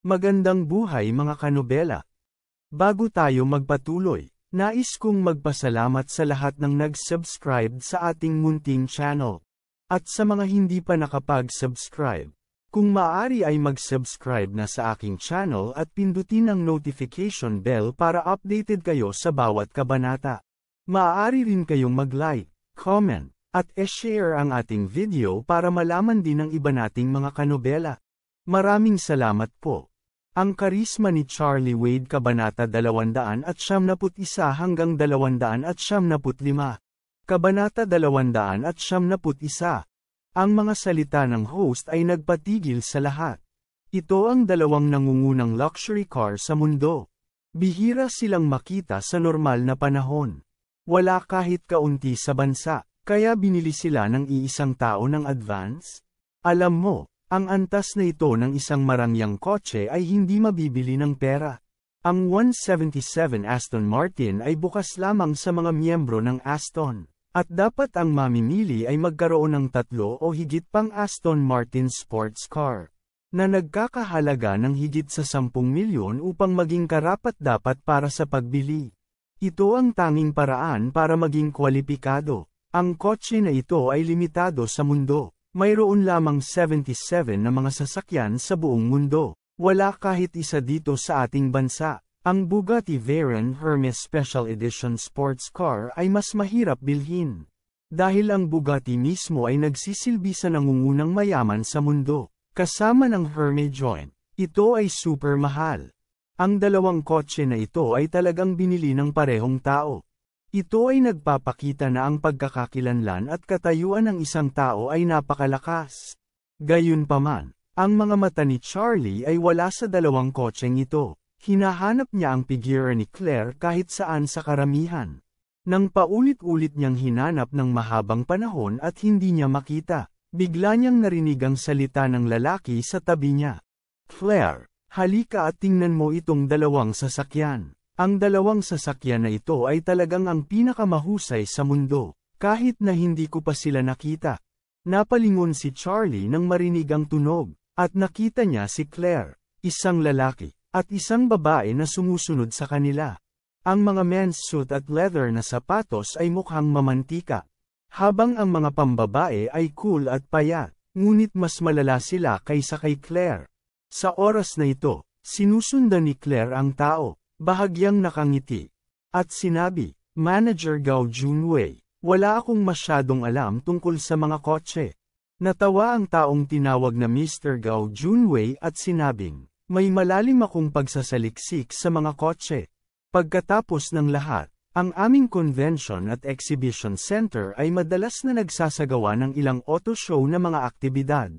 Magandang buhay mga kanobela. Bago tayo magpatuloy, nais kong magpasalamat sa lahat ng nag-subscribe sa ating munting channel. At sa mga hindi pa nakapag-subscribe, kung maaari ay mag-subscribe na sa aking channel at pindutin ang notification bell para updated kayo sa bawat kabanata. Maaari rin kayong mag-like, comment, at e-share ang ating video para malaman din ng iba nating mga kanobela. Maraming salamat po. Ang Karisma ni Charlie Wade Kabanata 291 hanggang 295. Kabanata 291. Ang mga salita ng host ay nagpatigil sa lahat. Ito ang dalawang nangungunang luxury car sa mundo. Bihira silang makita sa normal na panahon. Wala kahit kaunti sa bansa, kaya binili sila ng iisang tao ng advance. Alam mo, ang antas na ito ng isang marangyang kotse ay hindi mabibili ng pera. Ang 177 Aston Martin ay bukas lamang sa mga miyembro ng Aston, at dapat ang mamimili ay magkaroon ng 3 o higit pang Aston Martin sports car, na nagkakahalaga ng higit sa 10 milyon upang maging karapat-dapat para sa pagbili. Ito ang tanging paraan para maging kwalipikado. Ang kotse na ito ay limitado sa mundo. Mayroon lamang 77 na mga sasakyan sa buong mundo. Wala kahit isa dito sa ating bansa. Ang Bugatti Veyron Hermes Special Edition Sports Car ay mas mahirap bilhin. Dahil ang Bugatti mismo ay nagsisilbi sa nangungunang mayaman sa mundo. Kasama ng Hermes joint, ito ay super mahal. Ang dalawang kotse na ito ay talagang binili ng parehong tao. Ito ay nagpapakita na ang pagkakakilanlan at katayuan ng isang tao ay napakalakas. Gayunpaman, ang mga mata ni Charlie ay wala sa dalawang kotseng ito. Hinahanap niya ang figura ni Claire kahit saan sa karamihan. Nang paulit-ulit niyang hinanap ng mahabang panahon at hindi niya makita, bigla niyang narinig ang salita ng lalaki sa tabi niya. "Claire, halika at tingnan mo itong dalawang sasakyan." Ang dalawang sasakyan na ito ay talagang ang pinakamahusay sa mundo, kahit na hindi ko pa sila nakita. Napalingon si Charlie nang marinig ang tunog, at nakita niya si Claire, isang lalaki, at isang babae na sumusunod sa kanila. Ang mga men's suit at leather na sapatos ay mukhang mamantika, habang ang mga pambabae ay cool at payat, ngunit mas malala sila kaysa kay Claire. Sa oras na ito, sinusundan ni Claire ang tao. Bahagyang nakangiti. At sinabi, "Manager Gao Junwei, wala akong masyadong alam tungkol sa mga kotse." Natawa ang taong tinawag na Mr. Gao Junwei at sinabing, "May malalim akong pagsasaliksik sa mga kotse." Pagkatapos ng lahat, ang aming convention at exhibition center ay madalas na nagsasagawa ng ilang auto show na mga aktibidad.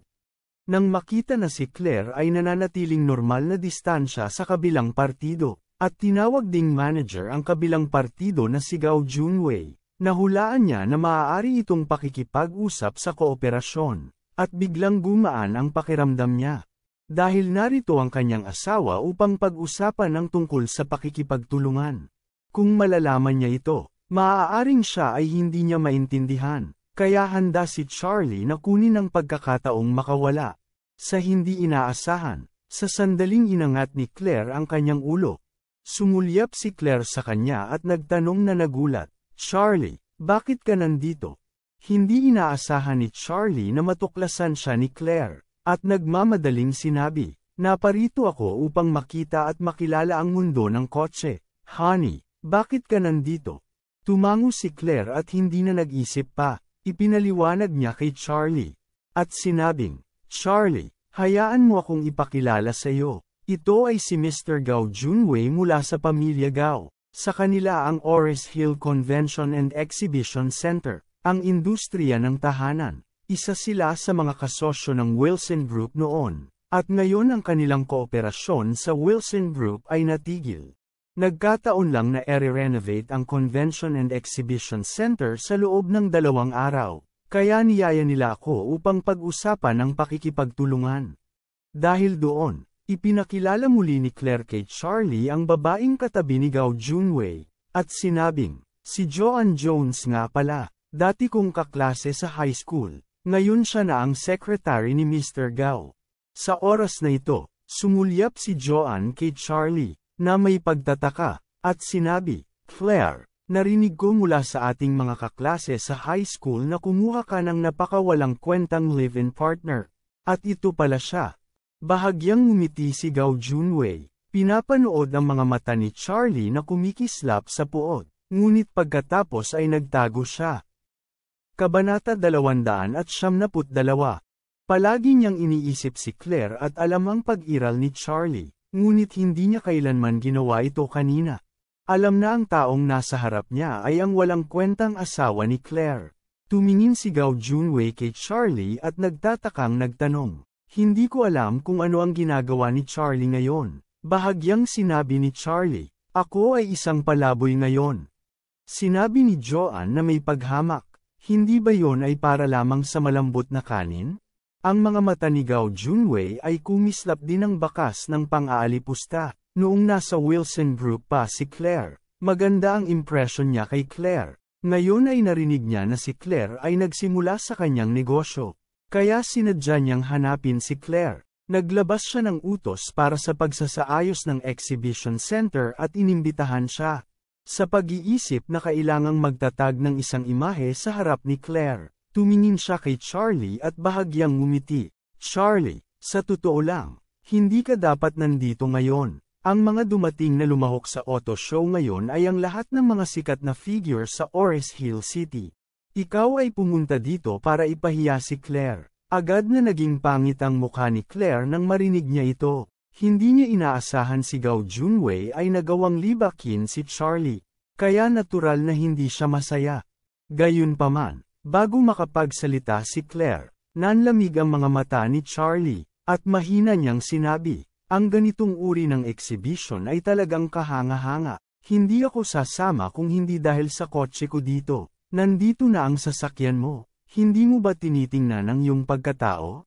Nang makita na si Claire ay nananatiling normal na distansya sa kabilang partido, at tinawag ding manager ang kabilang partido na si Gao Junwei, nahulaan niya na maaari itong pakikipag-usap sa kooperasyon, at biglang gumaan ang pakiramdam niya. Dahil narito ang kanyang asawa upang pag-usapan ng tungkol sa pakikipagtulungan. Kung malalaman niya ito, maaaring siya ay hindi niya maintindihan, kaya handa si Charlie na kunin ang pagkakataong makawala. Sa hindi inaasahan, sa sandaling inangat ni Claire ang kanyang ulo. Sumulyap si Claire sa kanya at nagtanong na nagulat, "Charlie, bakit ka nandito?" Hindi inaasahan ni Charlie na matuklasan siya ni Claire, at nagmamadaling sinabi, "Naparito ako upang makita at makilala ang mundo ng kotse." "Honey, bakit ka nandito?" Tumango si Claire at hindi na nag-isip pa, ipinaliwanag niya kay Charlie. At sinabing, "Charlie, hayaan mo akong ipakilala sa iyo. Ito ay si Mr. Gao Junwei mula sa pamilya Gao. Sa kanila ang Ores Hill Convention and Exhibition Center, ang industriya ng tahanan. Isa sila sa mga kasosyo ng Wilson Group noon, at ngayon ang kanilang kooperasyon sa Wilson Group ay natigil. Nagkataon lang na i-renovate ang Convention and Exhibition Center sa loob ng 2 araw, kaya niyaya nila ako upang pag-usapan ang pakikipagtulungan. Dahil doon, ipinakilala muli ni Claire kay Charlie ang babaeng katabi ni Gao Junwei, at sinabing, "Si Joanne Jones nga pala, dati kong kaklase sa high school, ngayon siya na ang secretary ni Mr. Gao." Sa oras na ito, Sumulyap si Joanne kay Charlie, na may pagtataka, at sinabi, "Claire, narinig ko mula sa ating mga kaklase sa high school na kumuha ka ng napakawalang kwentang live-in partner. At ito pala siya." Bahagyang ngumiti si Gao Junwei. Pinapanood ang mga mata ni Charlie na kumikislap sa puot, ngunit pagkatapos ay nagtago siya. Kabanata 272. Palagi niyang iniisip si Claire at alam ang pag-iral ni Charlie, ngunit hindi niya kailanman ginawa ito kanina. Alam na ang taong nasa harap niya ay ang walang kwentang asawa ni Claire. Tumingin si Gao Junwei kay Charlie at nagtatakang nagtanong, "Hindi ko alam kung ano ang ginagawa ni Charlie ngayon." Bahagyang sinabi ni Charlie, "Ako ay isang palaboy ngayon." Sinabi ni Joanne na may paghamak, "Hindi ba yon ay para lamang sa malambot na kanin?" Ang mga mata ni Gao Junwei ay kumislap din ng bakas ng pang-aalipusta. Noong nasa Wilson Group pa si Claire, maganda ang impression niya kay Claire. Ngayon ay narinig niya na si Claire ay nagsimula sa kanyang negosyo. Kaya sinadya niyang hanapin si Claire. Naglabas siya ng utos para sa pagsasaayos ng exhibition center at inimbitahan siya. Sa pag-iisip na kailangang magtatag ng isang imahe sa harap ni Claire, tumingin siya kay Charlie at bahagyang ngumiti. "Charlie, sa totoo lang, hindi ka dapat nandito ngayon. Ang mga dumating na lumahok sa auto show ngayon ay ang lahat ng mga sikat na figure sa Oris Hill City. Ikaw ay pumunta dito para ipahiya si Claire." Agad na naging pangit ang mukha ni Claire nang marinig niya ito. Hindi niya inaasahan si Gao Junwei ay nagawang libakin si Charlie. Kaya natural na hindi siya masaya. Gayunpaman, bago makapagsalita si Claire, nanlamig ang mga mata ni Charlie, at mahina niyang sinabi, "Ang ganitong uri ng exhibition ay talagang kahanga-hanga. Hindi ako sasama kung hindi dahil sa kotse ko dito. Nandito na ang sasakyan mo. Hindi mo ba tinitingnan ang iyong pagkatao?"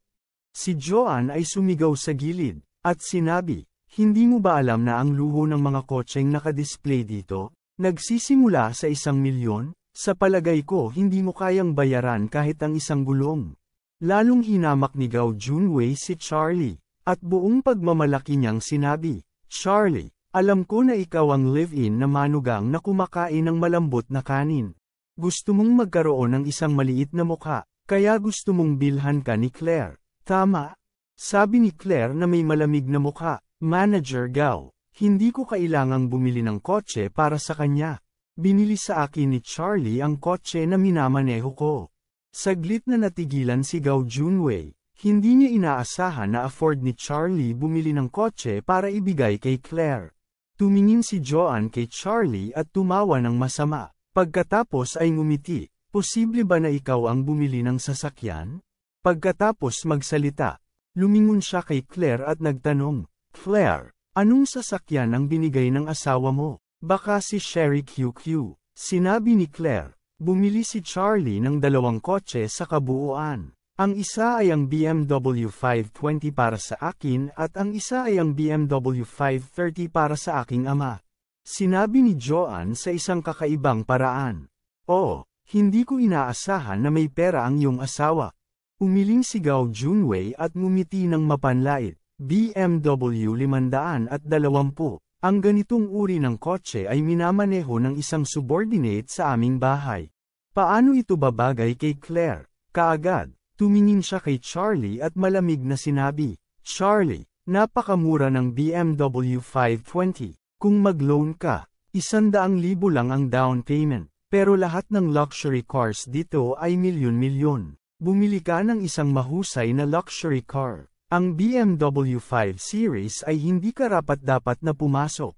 Si Joanne ay sumigaw sa gilid, at sinabi, "Hindi mo ba alam na ang luho ng mga kotseng nakadisplay dito, nagsisimula sa 1,000,000? Sa palagay ko hindi mo kayang bayaran kahit ang isang gulong." Lalong hinamak ni Gao Junwei si Charlie, at buong pagmamalaki niyang sinabi, "Charlie, alam ko na ikaw ang live-in na manugang na kumakain ng malambot na kanin. Gusto mong magkaroon ng isang maliit na mukha, kaya gusto mong bilhan ka ni Claire. Tama?" Sabi ni Claire na may malamig na mukha, "Manager Gao, hindi ko kailangang bumili ng kotse para sa kanya. Binili sa akin ni Charlie ang kotse na minamaneho ko." Saglit na natigilan si Gao Junwei. Hindi niya inaasahan na afford ni Charlie bumili ng kotse para ibigay kay Claire. Tumingin si Joanne kay Charlie at tumawa ng masama. Pagkatapos ay ngumiti, "Posible ba na ikaw ang bumili ng sasakyan?" Pagkatapos magsalita, lumingon siya kay Claire at nagtanong, "Claire, anong sasakyan ang binigay ng asawa mo?" "Baka si Sherry QQ." Sinabi ni Claire. Bumili si Charlie ng 2 kotse sa kabuuan. Ang isa ay ang BMW 520 para sa akin at ang isa ay ang BMW 530 para sa aking ama. Sinabi ni Joanne sa isang kakaibang paraan. "Oh, hindi ko inaasahan na may pera ang iyong asawa." Umiling si Gao Junwei at ngumiti ng mapanlait. "BMW 520. Ang ganitong uri ng kotse ay minamaneho ng isang subordinate sa aming bahay." Paano ito babagay kay Claire? Kaagad, tumingin siya kay Charlie at malamig na sinabi, "Charlie, napakamura ng BMW 520. Kung mag-loan ka, 100,000 lang ang down payment, pero lahat ng luxury cars dito ay milyon-milyon. Bumili ka ng isang mahusay na luxury car. Ang BMW 5 Series ay hindi karapat-dapat na pumasok.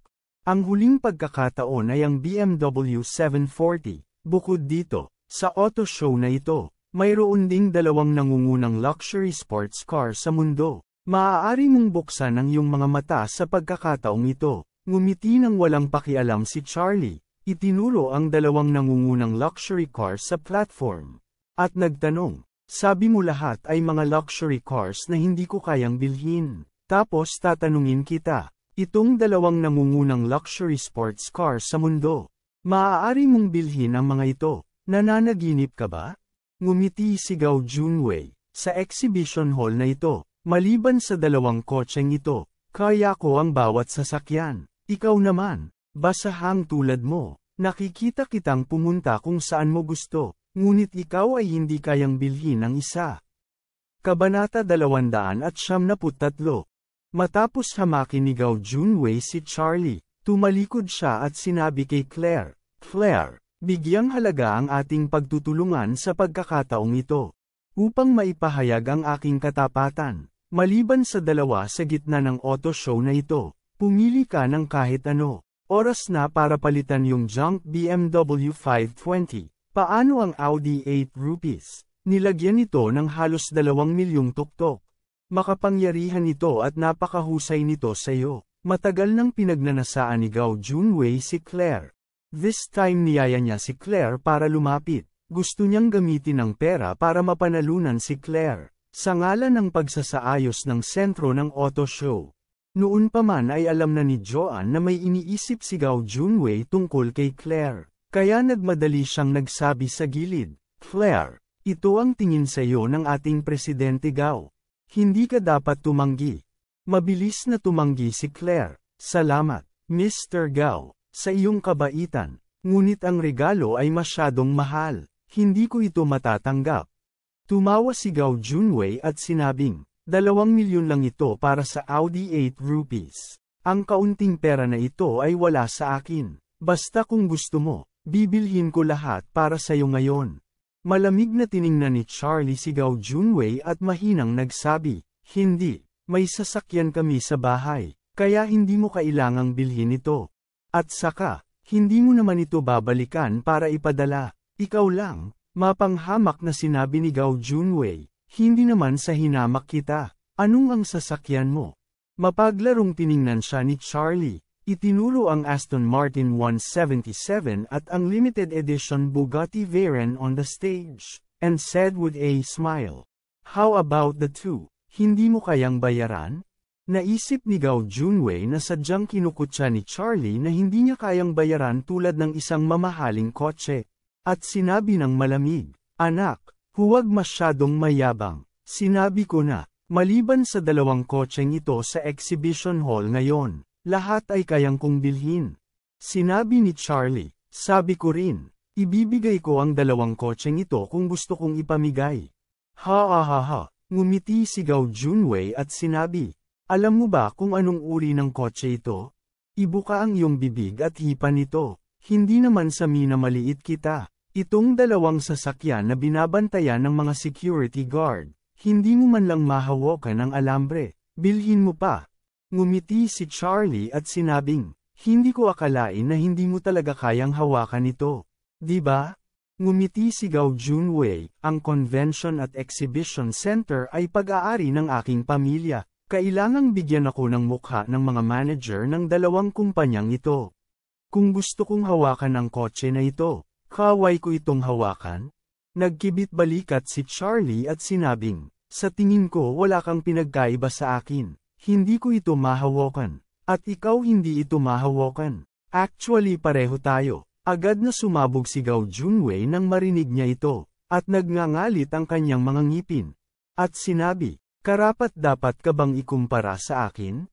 Ang huling pagkakataon ay ang BMW 740. Bukod dito, sa auto show na ito, mayroon ding 2 nangungunang luxury sports car sa mundo. Maaari mong buksan ang iyong mga mata sa pagkakataong ito." Ngumiti nang walang pakialam si Charlie. Itinuro ang 2 nangungunang luxury cars sa platform. At nagtanong, "Sabi mo lahat ay mga luxury cars na hindi ko kayang bilhin. Tapos tatanungin kita, itong 2 nangungunang luxury sports cars sa mundo, maaari mong bilhin ang mga ito. Nananaginip ka ba?" Ngumiti si Gao Junwei. Sa exhibition hall na ito, maliban sa 2 kotseng ito, Kaya ko ang bawat sasakyan. Ikaw naman, basahang tulad mo, nakikita kitang pumunta kung saan mo gusto, ngunit ikaw ay hindi kayang bilhin ng isa. Kabanata 273. Matapos hamakin ni Gao Junwei si Charlie, tumalikod siya at sinabi kay Claire, Claire, bigyang halaga ang ating pagtutulungan sa pagkakataong ito. Upang maipahayag ang aking katapatan, maliban sa dalawa sa gitna ng auto show na ito, pumili ka ng kahit ano. Oras na para palitan yung junk BMW 520. Paano ang Audi 8 rupees? Nilagyan ito ng halos 2 milyong tuktok. Makapangyarihan ito at napakahusay nito sa iyo. Matagal nang pinagnanasaan ni Gao Junwei si Claire. This time niyaya niya si Claire para lumapit. Gusto niyang gamitin ang pera para mapanalunan si Claire, sa ngalan ng pagsasaayos ng sentro ng auto show. Noon pa man ay alam na ni Joanne na may iniisip si Gao Junwei tungkol kay Claire, kaya nagmadali siyang nagsabi sa gilid, Claire, ito ang tingin sa iyo ng ating Presidente Gao. Hindi ka dapat tumanggi. Mabilis na tumanggi si Claire. Salamat, Mr. Gao, sa iyong kabaitan, ngunit ang regalo ay masyadong mahal. Hindi ko ito matatanggap. Tumawa si Gao Junwei at sinabing, 2 milyon lang ito para sa Audi 8 rupees. Ang kaunting pera na ito ay wala sa akin. Basta kung gusto mo, bibilhin ko lahat para sa iyo ngayon. Malamig na tiningnan ni Charlie si Gao Junwei at mahinang nagsabi, hindi, may sasakyan kami sa bahay, kaya hindi mo kailangang bilhin ito. At saka, hindi mo naman ito babalikan para ipadala. Ikaw lang, mapanghamak na sinabi ni Gao Junwei, hindi naman sa hinamak kita. Anong ang sasakyan mo? Mapaglarong tiningnan siya ni Charlie. Itinuro ang Aston Martin 177 at ang limited edition Bugatti Veyron on the stage, and said with a smile, how about the two? Hindi mo kayang bayaran? Naisip ni Gao Junwei na sadyang kinukutya ni Charlie na hindi niya kayang bayaran tulad ng isang mamahaling kotse. At sinabi ng malamig, anak, huwag masyadong mayabang. Sinabi ko na, maliban sa 2 kotseng ito sa exhibition hall ngayon, lahat ay kayang kong bilhin. Sinabi ni Charlie, sabi ko rin, ibibigay ko ang 2 kotseng ito kung gusto kong ipamigay. Ha, ngumiti si Gao Junwei at sinabi, alam mo ba kung anong uri ng kotse ito? Ibuka ang iyong bibig at hipan ito. Hindi naman sa minamaliit kita. Itong 2 sasakyan na binabantayan ng mga security guard, hindi mo man lang mahawakan ang alambre, bilhin mo pa. Ngumiti si Charlie at sinabing, hindi ko akalain na hindi mo talaga kayang hawakan ito. Di ba? Ngumiti si Gao Junwei, ang Convention at Exhibition Center ay pag-aari ng aking pamilya, kailangang bigyan ako ng mukha ng mga manager ng 2 kumpanyang ito. Kung gusto kong hawakan ang kotse na ito, kaway ko itong hawakan? Nagkibit balikat si Charlie at sinabing, sa tingin ko wala kang pinagkaiba sa akin, hindi ko ito mahawakan, at ikaw hindi ito mahawakan. Actually pareho tayo. Agad na sumabog si Gao Junwei nang marinig niya ito, at nagngangalit ang kanyang mga ngipin. At sinabi, karapat-dapat ka bang ikumpara sa akin?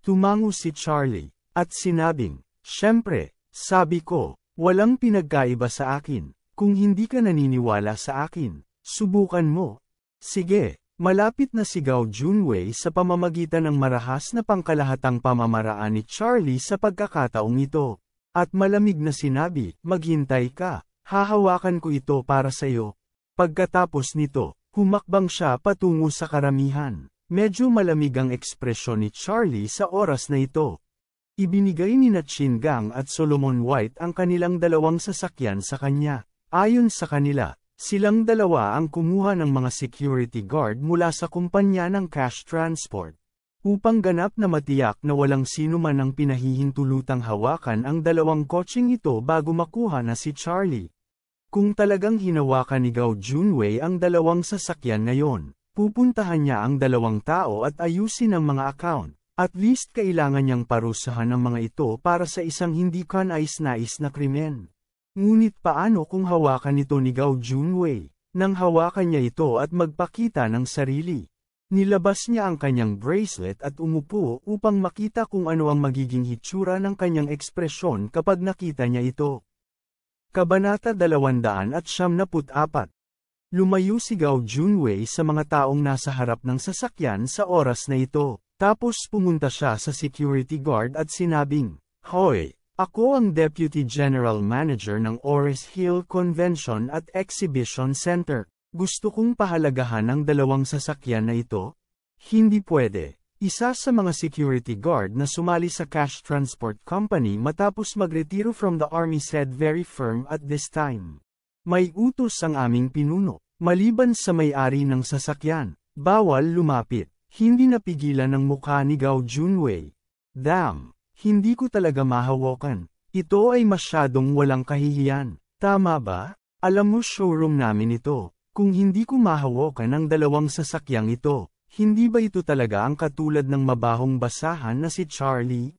Tumango si Charlie, at sinabing, syempre, sabi ko, walang pinagkaiba sa akin. Kung hindi ka naniniwala sa akin, subukan mo. Sige, malapit na si Gao Junwei sa pamamagitan ng marahas na pangkalahatang pamamaraan ni Charlie sa pagkakataong ito. At malamig na sinabi, maghintay ka, hahawakan ko ito para sa iyo. Pagkatapos nito, humakbang siya patungo sa karamihan. Medyo malamig ang ekspresyon ni Charlie sa oras na ito. Ibinigay ni Chin Gang at Solomon White ang kanilang 2 sasakyan sa kanya. Ayon sa kanila, silang 2 ang kumuha ng mga security guard mula sa kumpanya ng cash transport. Upang ganap na matiyak na walang sino man ang pinahihintulutang hawakan ang 2 kotseng ito bago makuha na si Charlie. Kung talagang hinawakan ni Gao Junwei ang 2 sasakyan ngayon, pupuntahan niya ang 2 tao at ayusin ang mga account. At least kailangan niyang parusahan ang mga ito para sa isang hindi kanais-nais na krimen. Ngunit paano kung hawakan ito ni Gao Junwei? Nang hawakan niya ito at magpakita ng sarili. Nilabas niya ang kanyang bracelet at umupo upang makita kung ano ang magiging hitsura ng kanyang ekspresyon kapag nakita niya ito. Kabanata 274. Lumayo si Gao Junwei sa mga taong nasa harap ng sasakyan sa oras na ito, tapos pumunta siya sa security guard at sinabing, "Hoy, ako ang Deputy General Manager ng Ores Hill Convention at Exhibition Center. Gusto kong pahalagahan ang dalawang sasakyan na ito?" Hindi pwede. Isa sa mga security guard na sumali sa Cash Transport Company matapos magretiro from the army said very firm at this time. May utos ang aming pinuno. Maliban sa may-ari ng sasakyan, bawal lumapit. Hindi napigilan ng mukha ni Gao Junwei. Damn, hindi ko talaga mahawakan. Ito ay masyadong walang kahihiyan. Tama ba? Alam mo showroom namin ito. Kung hindi ko mahawakan ang dalawang sasakyang ito, hindi ba ito talaga ang katulad ng mabahong basahan na si Charlie?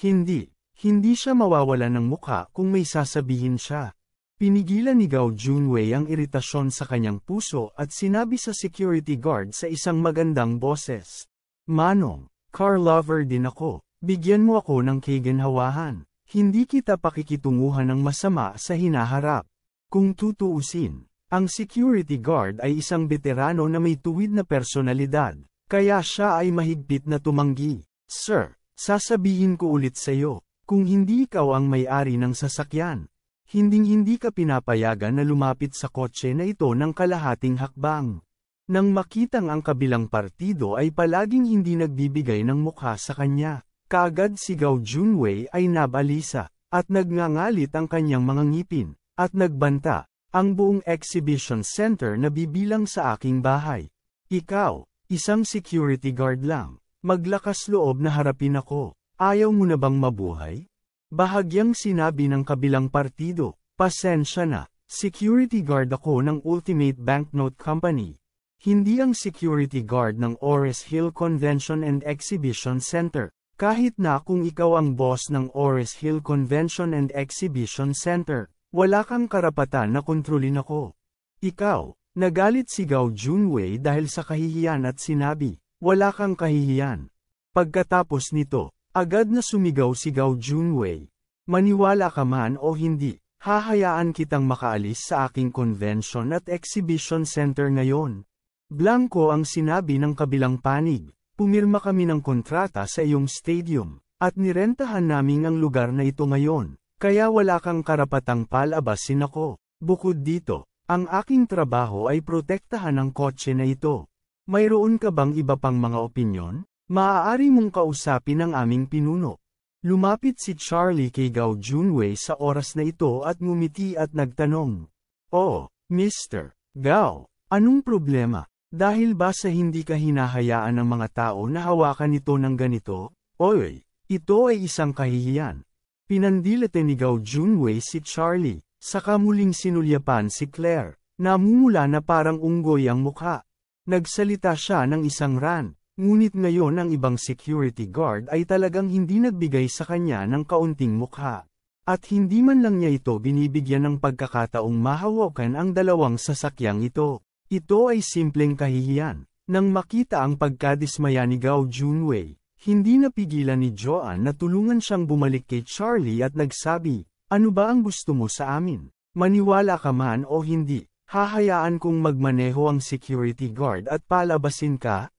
Hindi. Hindi siya mawawalan ng mukha kung may sasabihin siya. Pinigilan ni Gao Junwei ang iritasyon sa kanyang puso at sinabi sa security guard sa isang magandang boses. "Manong, car lover din ako. Bigyan mo ako ng kaginhawahan. Hindi kita pakikitunguhan ng masama sa hinaharap." Kung tutuusin, ang security guard ay isang veterano na may tuwid na personalidad, kaya siya ay mahigpit na tumanggi. "Sir, sasabihin ko ulit sa'yo, kung hindi ikaw ang may-ari ng sasakyan, hinding-hindi ka pinapayagan na lumapit sa kotse na ito ng kalahating hakbang." Nang makitang ang kabilang partido ay palaging hindi nagbibigay ng mukha sa kanya, kaagad si Gao Junwei ay nabalisa, at nagngangalit ang kanyang mga ngipin, at nagbanta. "Ang buong exhibition center na bibilang sa aking bahay. Ikaw, isang security guard lang. Maglakas loob na harapin ako. Ayaw mo na bang mabuhay?" Bahagyang sinabi ng kabilang partido, "Pasensya na, security guard ako ng Ultimate Banknote Company. Hindi ang security guard ng Ores Hill Convention and Exhibition Center. Kahit na kung ikaw ang boss ng Ores Hill Convention and Exhibition Center, wala kang karapatan na kontrolin ako." "Ikaw," nagalit si Gao Junwei dahil sa kahihiyan at sinabi, "Wala kang kahihiyan." Pagkatapos nito, agad na sumigaw si Gao Junwei, "Maniwala ka man o hindi, hahayaan kitang makaalis sa aking convention at exhibition center ngayon." Blanco ang sinabi ng kabilang panig, "Pumirma kami ng kontrata sa iyong stadium, at nirentahan namin ang lugar na ito ngayon. Kaya wala kang karapatang palabasin ako. Bukod dito, ang aking trabaho ay protektahan ang kotse na ito. Mayroon ka bang iba pang mga opinyon? Maaari mong kausapin ang aming pinuno." Lumapit si Charlie kay Gao Junwei sa oras na ito at ngumiti at nagtanong, "Oh, Mr. Gao, anong problema? Dahil ba sa hindi ka hinahayaan ng mga tao na hawakan ito ng ganito? Oy, ito ay isang kahihiyan." Pinandilate ni Gao Junwei si Charlie, saka muling sinulyapan si Claire, namumula na parang unggoy ang mukha. Nagsalita siya ng isang rant, ngunit ngayon ang ibang security guard ay talagang hindi nagbigay sa kanya ng kaunting mukha. At hindi man lang niya ito binibigyan ng pagkakataong mahawakan ang dalawang sasakyang ito. Ito ay simpleng kahihiyan. Nang makita ang pagkadismaya ni Gao Junwei, hindi napigilan ni Joanne na tulungan siyang bumalik kay Charlie at nagsabi, "Ano ba ang gusto mo sa amin? Maniwala ka man o hindi, hahayaan kong magmaneho ang security guard at palabasin ka?"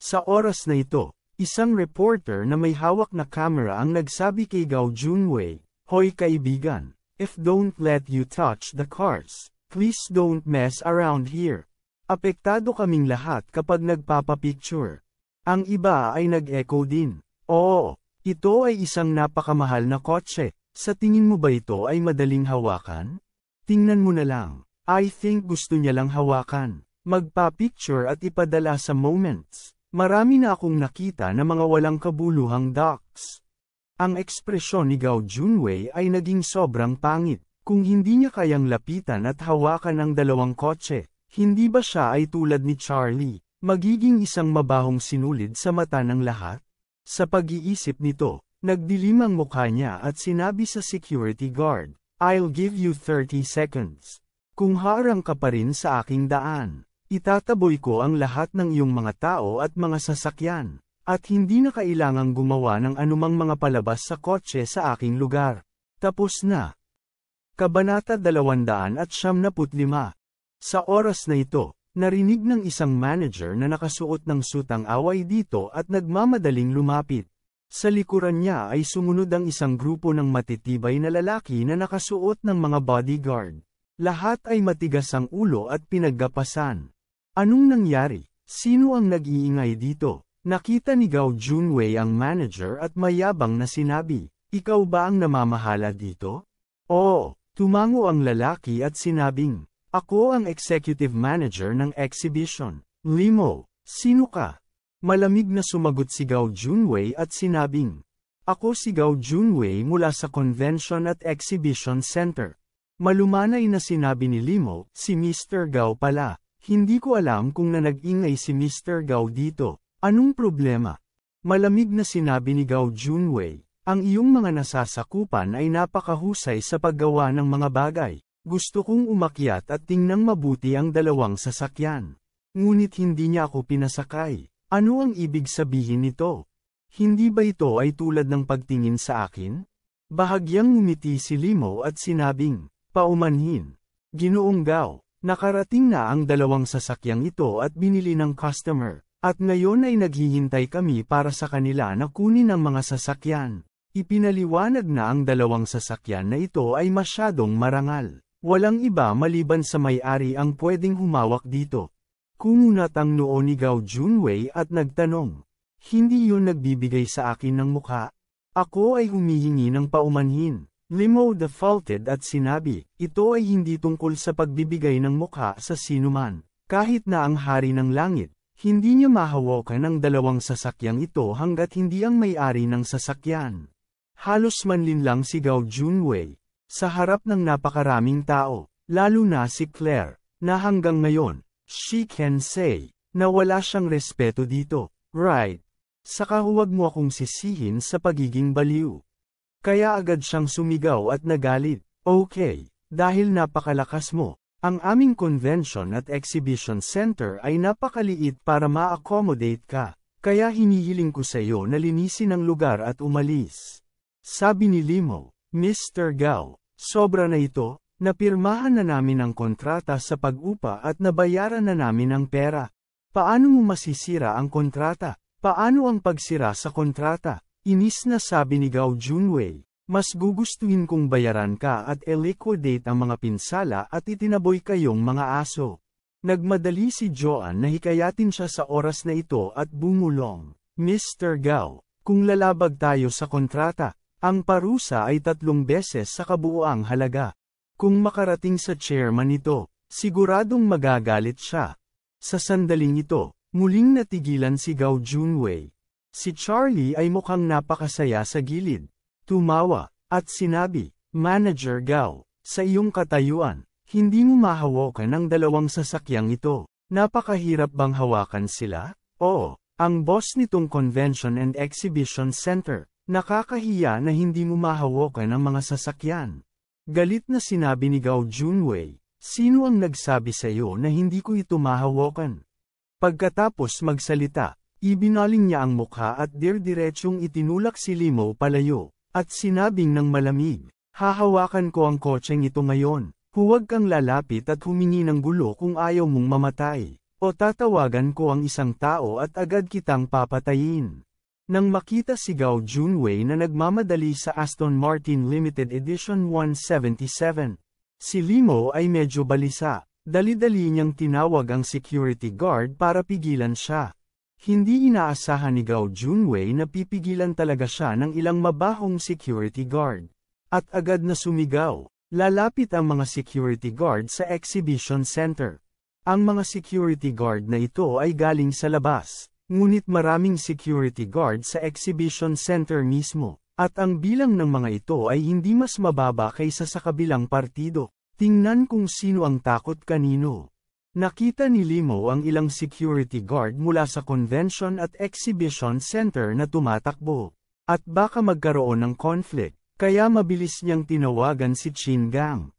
Sa oras na ito, isang reporter na may hawak na camera ang nagsabi kay Gao Junwei, "Hoy kaibigan, if don't let you touch the cars, please don't mess around here. Apektado kaming lahat kapag nagpapapicture." Ang iba ay nag-echo din. "Oo, ito ay isang napakamahal na kotse. Sa tingin mo ba ito ay madaling hawakan? Tingnan mo na lang. I think gusto niya lang hawakan. Magpa-picture at ipadala sa Moments. Marami na akong nakita na mga walang kabuluhang docs." Ang ekspresyon ni Gao Junwei ay naging sobrang pangit. Kung hindi niya kayang lapitan at hawakan ang dalawang kotse, hindi ba siya ay tulad ni Charlie? Magiging isang mabahong sinulid sa mata ng lahat? Sa pag-iisip nito, nagdilim ang mukha niya at sinabi sa security guard, "I'll give you 30 seconds. Kung harang ka pa rin sa aking daan, Itataboy ko ang lahat ng iyong mga tao at mga sasakyan, at hindi na kailangang gumawa ng anumang mga palabas sa kotse sa aking lugar. Tapos na. Kabanata 275. Sa oras na ito, narinig ng isang manager na nakasuot ng sutang away dito at nagmamadaling lumapit. Sa likuran niya ay sumunod ang isang grupo ng matitibay na lalaki na nakasuot ng mga bodyguard. Lahat ay matigas ang ulo at pinaggapasan. Anong nangyari? Sino ang nag-iingay dito? Nakita ni Gao Junwei ang manager at mayabang na sinabi, "Ikaw ba ang namamahala dito?" Oo, tumango ang lalaki at sinabing, "Ako ang executive manager ng exhibition." "Limo, sino ka?" Malamig na sumagot si Gao Junwei at sinabing, "Ako si Gao Junwei mula sa Convention at Exhibition Center." Malumanay na sinabi ni Limo, "Si Mr. Gao pala. Hindi ko alam kung nag-ingay si Mr. Gao dito. Anong problema?" Malamig na sinabi ni Gao Junwei, "Ang iyong mga nasasakupan ay napakahusay sa paggawa ng mga bagay. Gusto kong umakyat at tingnang mabuti ang dalawang sasakyan. Ngunit hindi niya ako pinasakay. Ano ang ibig sabihin nito? Hindi ba ito ay tulad ng pagtingin sa akin?" Bahagyang ngumiti si Limo at sinabing, "Paumanhin. Ginoong Gao, nakarating na ang dalawang sasakyang ito at binili ng customer, at ngayon ay naghihintay kami para sa kanila na kunin ang mga sasakyan." Ipinaliwanag na ang dalawang sasakyan na ito ay masyadong marangal. Walang iba maliban sa may-ari ang pwedeng humawak dito. Kumunat ang noo ni Gao Junwei at nagtanong, "Hindi yun nagbibigay sa akin ng mukha? Ako ay humihingi ng paumanhin." Limo defaulted at sinabi, "Ito ay hindi tungkol sa pagbibigay ng mukha sa sinuman. Kahit na ang hari ng langit, hindi niya mahawakan ang dalawang sasakyang ito hanggat hindi ang may-ari ng sasakyan." Halos manlinlang si Gao Junwei, sa harap ng napakaraming tao, lalo na si Claire, na hanggang ngayon, she can say, na wala siyang respeto dito, right? Saka huwag mo akong sisihin sa pagiging baliw. Kaya agad siyang sumigaw at nagalit, "Okay, dahil napakalakas mo, ang aming convention at exhibition center ay napakaliit para ma-accommodate ka, kaya hinihiling ko sa iyo na linisin ang lugar at umalis." Sabi ni Limo, "Mr. Gao, sobra na ito, napirmahan na namin ang kontrata sa pag-upa at nabayaran na namin ang pera. Paano mo masisira ang kontrata? Paano ang pagsira sa kontrata?" Inis na sabi ni Gao Junwei, "Mas gugustuhin kong bayaran ka at i-liquidate ang mga pinsala at itinaboy kayong mga aso." Nagmadali si Joan na hikayatin siya sa oras na ito at bumulong, "Mr. Gao, kung lalabag tayo sa kontrata, ang parusa ay 3 beses sa kabuuang halaga. Kung makarating sa chairman ito, siguradong magagalit siya." Sa sandaling ito, muling natigilan si Gao Junwei. Si Charlie ay mukhang napakasaya sa gilid. Tumawa, at sinabi, "Manager Gao, sa iyong katayuan, hindi mo mahawakan ang dalawang sasakyang ito. Napakahirap bang hawakan sila?" "Oo, ang boss nitong Convention and Exhibition Center. Nakakahiya na hindi mo mahawakan ang mga sasakyan." Galit na sinabi ni Gao Junwei, "Sino ang nagsabi sa iyo na hindi ko ito mahawakan?" Pagkatapos magsalita, ibinaling niya ang mukha at dirdiretsong itinulak si Limo palayo, at sinabing ng malamig, "Hahawakan ko ang kotseng ito ngayon. Huwag kang lalapit at humingi ng gulo kung ayaw mong mamatay, o tatawagan ko ang isang tao at agad kitang papatayin." Nang makita si Gao Junwei na nagmamadali sa Aston Martin Limited Edition 177, si Limo ay medyo balisa. Dali-dali niyang tinawag ang security guard para pigilan siya. Hindi inaasahan ni Gao Junwei na pipigilan talaga siya ng ilang mabahong security guard. At agad na sumigaw, lalapit ang mga security guard sa exhibition center. Ang mga security guard na ito ay galing sa labas. Ngunit maraming security guard sa exhibition center mismo, at ang bilang ng mga ito ay hindi mas mababa kaysa sa kabilang partido. Tingnan kung sino ang takot kanino. Nakita ni Limo ang ilang security guard mula sa convention at exhibition center na tumatakbo. At baka magkaroon ng conflict, kaya mabilis niyang tinawagan si Chin Gang.